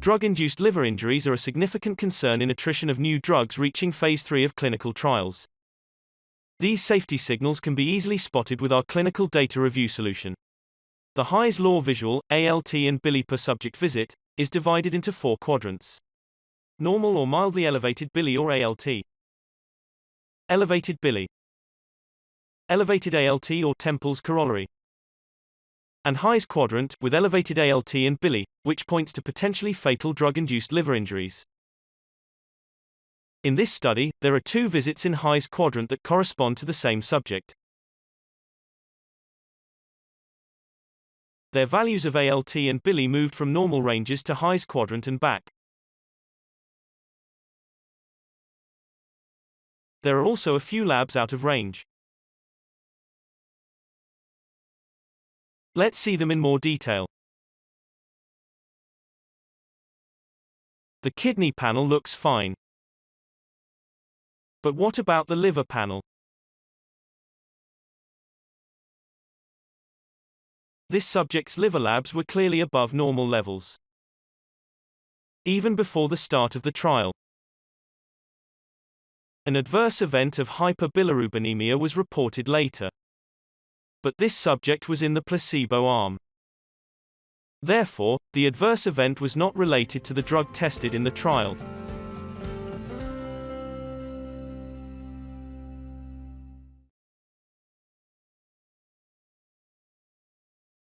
Drug-induced liver injuries are a significant concern in attrition of new drugs reaching phase 3 of clinical trials. These safety signals can be easily spotted with our clinical data review solution. The Hy's Law visual, ALT and DILI per subject visit, is divided into 4 quadrants. Normal or mildly elevated DILI or ALT. Elevated DILI. Elevated ALT or Temple's corollary. And Hy's quadrant, with elevated ALT and DILI, which points to potentially fatal drug-induced liver injuries. In this study, there are 2 visits in Hy's quadrant that correspond to the same subject. Their values of ALT and DILI moved from normal ranges to Hy's quadrant and back. There are also a few labs out of range. Let's see them in more detail. The kidney panel looks fine. But what about the liver panel? This subject's liver labs were clearly above normal levels, even before the start of the trial. An adverse event of hyperbilirubinemia was reported later. But this subject was in the placebo arm. Therefore, the adverse event was not related to the drug tested in the trial.